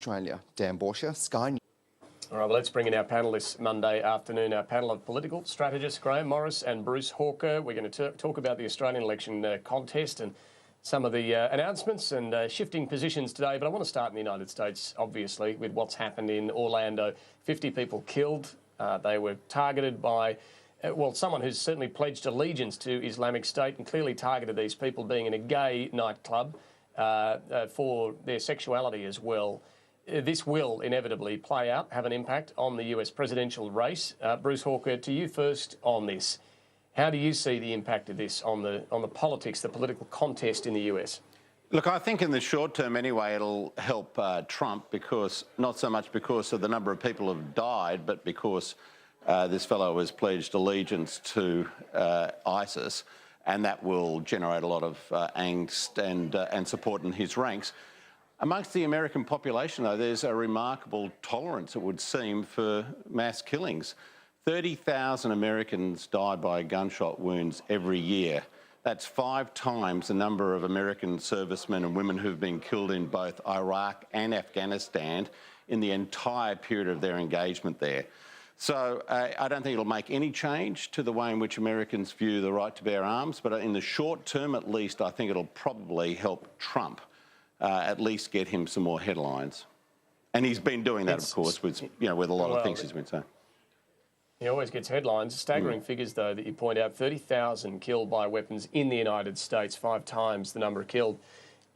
Australia. Dan Borscher, Sky News. All right, well, let's bring in our panellists Monday afternoon, our panel of political strategists, Grahame Morris and Bruce Hawker. We're going to talk about the Australian election contest and some of the announcements and shifting positions today. But I want to start in the United States, obviously, with what's happened in Orlando. 50 people killed. They were targeted by, well, someone who's certainly pledged allegiance to Islamic State and clearly targeted these people being in a gay nightclub for their sexuality as well. This will inevitably play out, have an impact on the US presidential race. Bruce Hawker, to you first on this. How do you see the impact of this on the politics, the political contest in the US? Look, I think in the short term anyway, it'll help Trump, because not so much because of the number of people who have died, but because this fellow has pledged allegiance to ISIS, and that will generate a lot of angst and support in his ranks. Amongst the American population, though, there's a remarkable tolerance, it would seem, for mass killings. 30,000 Americans die by gunshot wounds every year. That's 5 times the number of American servicemen and women who've been killed in both Iraq and Afghanistan in the entire period of their engagement there. So I don't think it'll make any change to the way in which Americans view the right to bear arms, but in the short term at least, I think it'll probably help Trump. At least get him some more headlines. And he's been doing that, of course, with a lot of things he's been saying. He always gets headlines. Staggering figures, though, that you point out. 30,000 killed by weapons in the United States, 5 times the number killed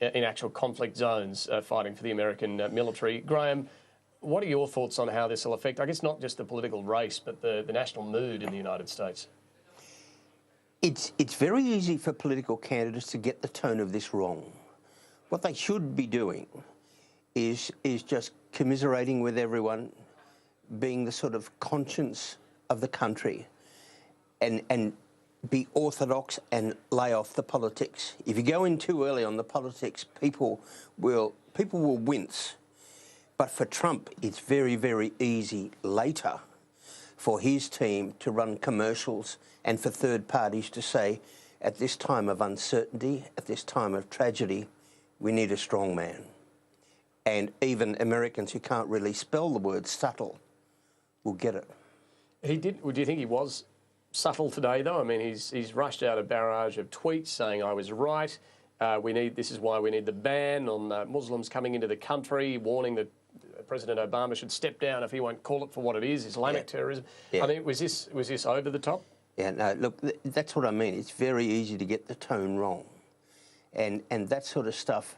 in actual conflict zones fighting for the American military. Grahame, what are your thoughts on how this will affect, I guess, not just the political race, but the national mood in the United States? It's very easy for political candidates to get the tone of this wrong. What they should be doing is just commiserating with everyone, being the sort of conscience of the country, and be orthodox and lay off the politics. If you go in too early on the politics, people will wince. But for Trump, it's very, very easy later for his team to run commercials and for third parties to say, at this time of uncertainty, at this time of tragedy, we need a strong man. And even Americans who can't really spell the word subtle will get it. Do you think he was subtle today, though? I mean, he's rushed out a barrage of tweets saying, I was right. This is why we need the ban on Muslims coming into the country, warning that President Obama should step down if he won't call it for what it is, Islamic terrorism. Yeah. I mean, was this over the top? Yeah, no, look, that's what I mean. It's very easy to get the tone wrong. And that sort of stuff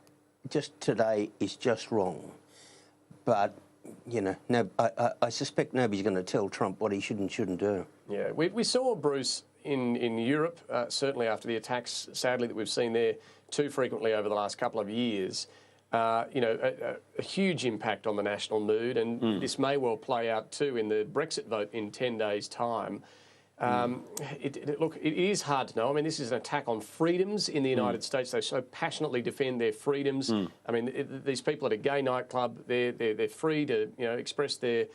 just today is just wrong. But, I suspect nobody's going to tell Trump what he should and shouldn't do. Yeah, we saw, Bruce, in Europe, certainly after the attacks, sadly, that we've seen there too frequently over the last couple of years, a huge impact on the national mood, and this may well play out too in the Brexit vote in 10 days' time. Look, it is hard to know. I mean, this is an attack on freedoms in the United States. They so passionately defend their freedoms. I mean, these people at a gay nightclub, they're free to express their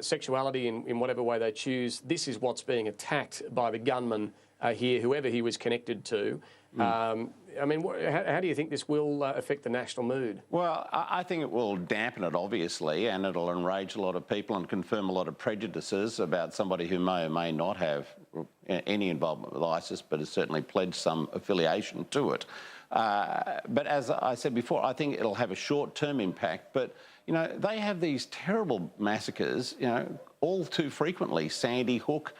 sexuality in whatever way they choose. This is what's being attacked by the gunman here, whoever he was connected to. I mean, how do you think this will affect the national mood? Well, I think it will dampen it, obviously, and it'll enrage a lot of people and confirm a lot of prejudices about somebody who may or may not have any involvement with ISIS, but has certainly pledged some affiliation to it. But as I said before, I think it'll have a short-term impact. But, they have these terrible massacres, all too frequently. Sandy Hook.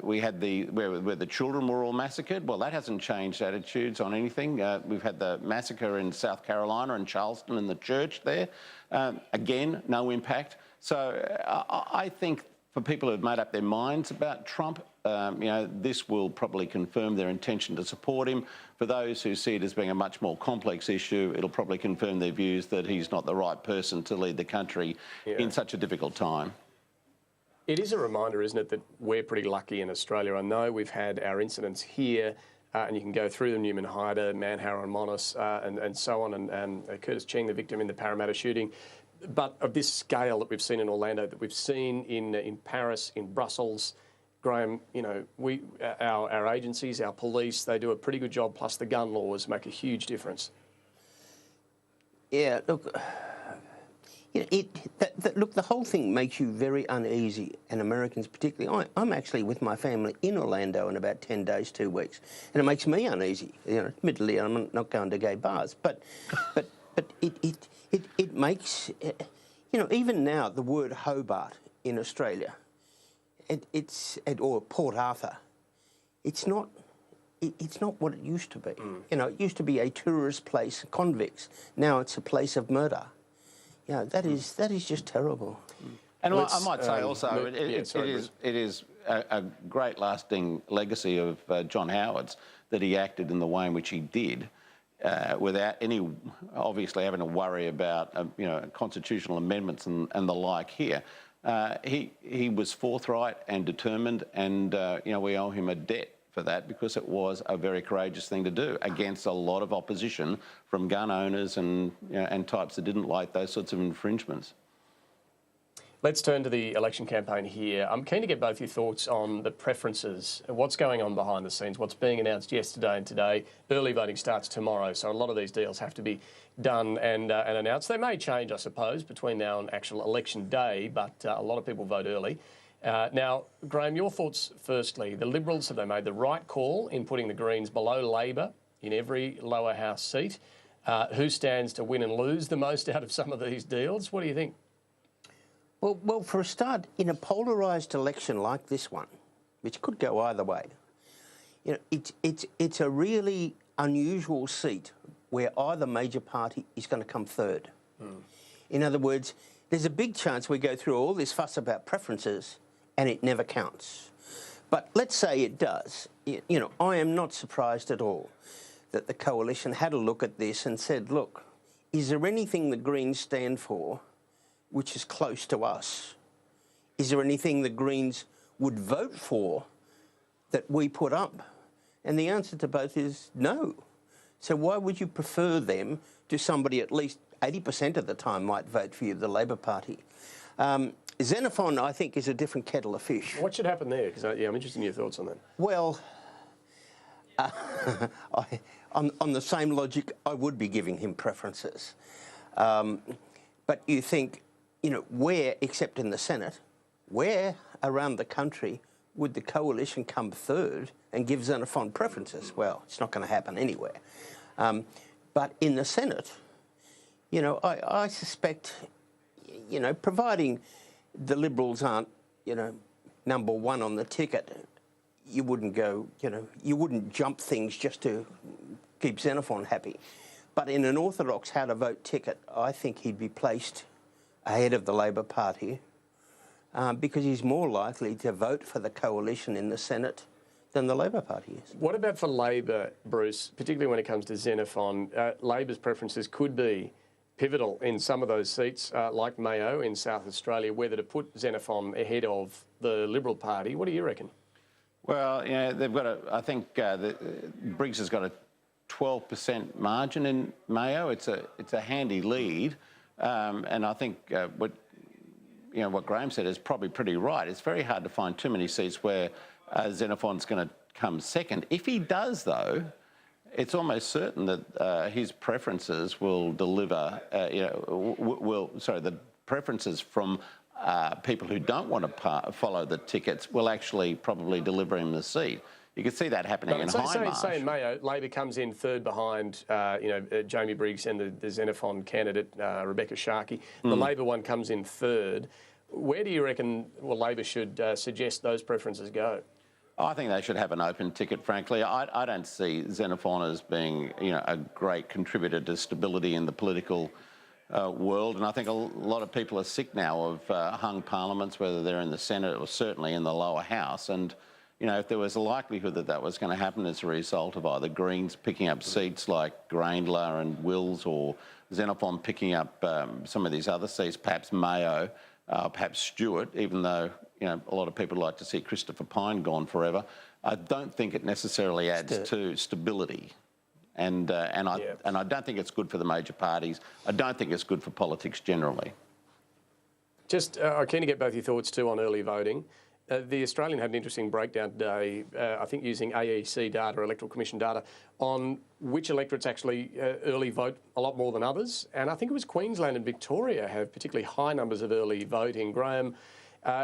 We had where the children were all massacred. Well, that hasn't changed attitudes on anything. We've had the massacre in South Carolina and Charleston in the church there. Again, no impact. So I think for people who have made up their minds about Trump, this will probably confirm their intention to support him. For those who see it as being a much more complex issue, it'll probably confirm their views that he's not the right person to lead the country in such a difficult time. It is a reminder, isn't it, that we're pretty lucky in Australia. I know we've had our incidents here, and you can go through them, Newman Hyder, Manhara and Monis, and so on, and Curtis Cheng, the victim in the Parramatta shooting. But of this scale that we've seen in Orlando, that we've seen in Paris, in Brussels, Grahame, our agencies, our police, they do a pretty good job, plus the gun laws make a huge difference. Yeah, look, You know, look, the whole thing makes you very uneasy, and Americans particularly. I'm actually with my family in Orlando in about 10 days, 2 weeks, and it makes me uneasy. You know, admittedly, I'm not going to gay bars, but it makes, you know, even now the word Hobart in Australia, or Port Arthur, it's not what it used to be. You know, it used to be a tourist place, convicts. Now it's a place of murder. You know, that is just terrible. And I might say also, it is a great lasting legacy of John Howard's that he acted in the way in which he did, without any, obviously having to worry about you know, constitutional amendments and the like here. He was forthright and determined, and you know, we owe him a debt for that, because it was a very courageous thing to do against a lot of opposition from gun owners and, you know, and types that didn't like those sorts of infringements. Let's turn to the election campaign here. I'm keen to get both your thoughts on the preferences, what's going on behind the scenes, what's being announced yesterday and today. Early voting starts tomorrow, so a lot of these deals have to be done and announced. They may change, I suppose, between now and actual election day, but a lot of people vote early. Now, Grahame, your thoughts firstly. The Liberals, have they made the right call in putting the Greens below Labor in every lower house seat? Who stands to win and lose the most out of some of these deals? What do you think? Well, for a start, in a polarised election like this one, which could go either way, you know, it's a really unusual seat where either major party is going to come third. In other words, there's a big chance we go through all this fuss about preferences and it never counts. But let's say it does. You know, I am not surprised at all that the coalition had a look at this and said, look, is there anything the Greens stand for which is close to us? Is there anything the Greens would vote for that we put up? And the answer to both is no. So why would you prefer them to somebody at least 80% of the time might vote for you, the Labor Party? Xenophon, I think, is a different kettle of fish. What should happen there? Because I'm interested in your thoughts on that. Well, on the same logic, I would be giving him preferences. But you think, you know, where, except in the Senate, where around the country would the coalition come third and give Xenophon preferences? Well, it's not going to happen anywhere. But in the Senate, you know, I suspect, you know, providing the Liberals aren't, you know, number one on the ticket, you wouldn't go, you know, you wouldn't jump things just to keep Xenophon happy. But in an orthodox how to vote ticket, I think he'd be placed ahead of the Labor Party because he's more likely to vote for the coalition in the Senate than the Labor Party is. What about for Labor, Bruce, particularly when it comes to Xenophon? Labor's preferences could be pivotal in some of those seats, like Mayo in South Australia, whether to put Xenophon ahead of the Liberal Party. What do you reckon? Well, you know, they've got I think Briggs has got a 12% margin in Mayo. It's a handy lead, and I think what Grahame said is probably pretty right. It's very hard to find too many seats where Xenophon's going to come second. If he does, though, it's almost certain that his preferences will deliver. The preferences from people who don't want to follow the tickets will actually probably deliver him the seat. You can see that happening in Hindmarsh. Say in Mayo, Labor comes in third behind, Jamie Briggs and the Xenophon candidate, Rebecca Sharkey. The Labor one comes in third. Where do you reckon Labor should suggest those preferences go? I think they should have an open ticket, frankly. I don't see Xenophon as being, a great contributor to stability in the political world. And I think a lot of people are sick now of hung parliaments, whether they're in the Senate or certainly in the lower house. And, if there was a likelihood that that was going to happen as a result of either Greens picking up seats like Grayndler and Wills, or Xenophon picking up some of these other seats, perhaps Mayo, perhaps Stewart, even though, a lot of people like to see Christopher Pyne gone forever, I don't think it necessarily adds to stability. And I don't think it's good for the major parties. I don't think it's good for politics generally. Just, I'm keen to get both your thoughts too on early voting. The Australian had an interesting breakdown today, I think using AEC data, Electoral Commission data, on which electorates actually early vote a lot more than others. And I think it was Queensland and Victoria have particularly high numbers of early voting. Grahame,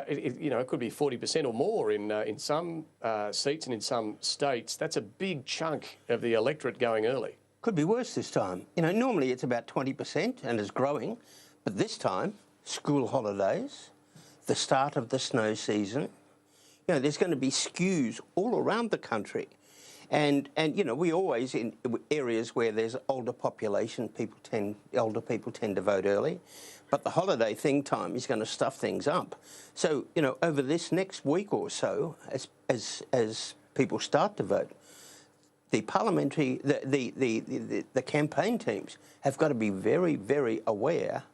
it could be 40% or more in some seats and in some states. That's a big chunk of the electorate going early. Could be worse this time. Normally it's about 20% and is growing, but this time, school holidays, the start of the snow season, there's going to be skews all around the country. And we always, in areas where there's older population, older people tend to vote early. But the holiday thing time is going to stuff things up. So, over this next week or so, as people start to vote, the parliamentary, the campaign teams have got to be very, very aware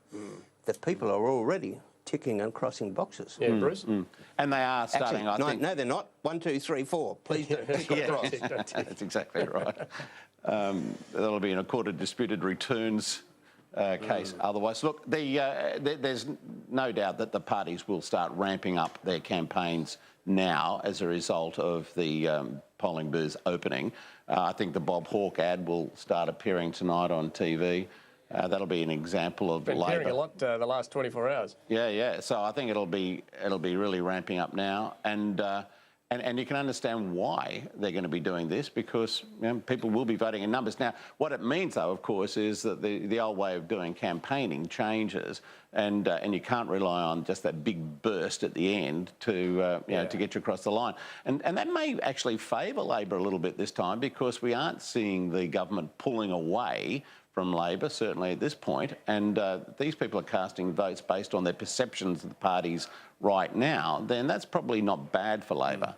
that people are already ticking and crossing boxes. Yeah, Bruce? And they are starting, Actually, I think... No, they're not. 1, 2, 3, 4. Please don't tick across. That's exactly right. That'll be in a court of disputed returns case otherwise. Look, there's no doubt that the parties will start ramping up their campaigns now as a result of the polling booths opening. I think the Bob Hawke ad will start appearing tonight on TV. That'll be an example of Been Labor. hearing a lot the last 24 hours. Yeah. So I think it'll be really ramping up now, and you can understand why they're going to be doing this, because people will be voting in numbers. Now, what it means, though, of course, is that the old way of doing campaigning changes, and you can't rely on just that big burst at the end to to get you across the line. And that may actually favour Labor a little bit this time, because we aren't seeing the government pulling away from Labor, certainly at this point, and these people are casting votes based on their perceptions of the parties right now, then that's probably not bad for Labor.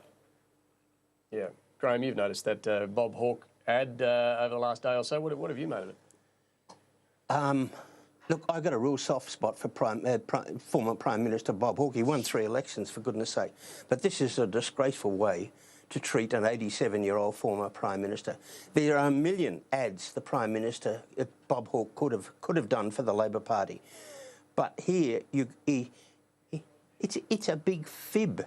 Yeah. Grahame, you've noticed that Bob Hawke ad over the last day or so. What have you made of it? Look, I've got a real soft spot for former Prime Minister Bob Hawke. He won 3 elections, for goodness sake. But this is a disgraceful way to treat an 87-year-old former Prime Minister. There are a million ads the Prime Minister, Bob Hawke, could have done for the Labor Party. But here, it's a big fib.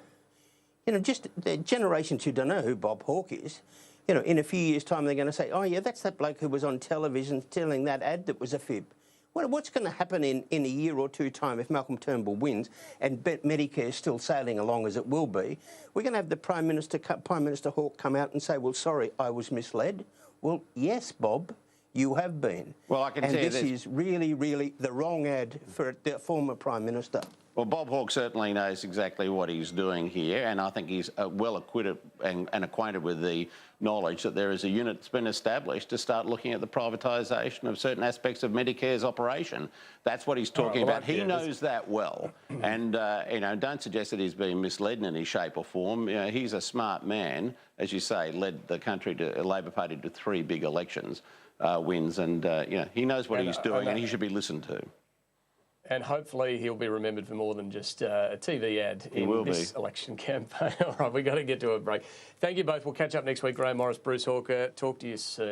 Just the generations who don't know who Bob Hawke is, in a few years' time they're going to say, oh yeah, that's that bloke who was on television telling that ad that was a fib. What's going to happen in a year or two time if Malcolm Turnbull wins and Medicare is still sailing along as it will be? We're going to have the Prime Minister Hawke come out and say, well, sorry, I was misled. Well, yes, Bob, you have been. Well, I can tell you this is really, really the wrong ad for the former Prime Minister. Well, Bob Hawke certainly knows exactly what he's doing here, and I think he's well acquitted and acquainted with the knowledge that there is a unit that's been established to start looking at the privatisation of certain aspects of Medicare's operation. That's what he's talking about. He knows that well, and don't suggest that he's being misled in any shape or form. He's a smart man, as you say, led the country, to Labor Party, to 3 big elections wins, and he knows what he's doing, and he should be listened to. And hopefully he'll be remembered for more than just a TV ad in this election campaign. All right, we've got to get to a break. Thank you both. We'll catch up next week. Grahame Morris, Bruce Hawker. Talk to you soon.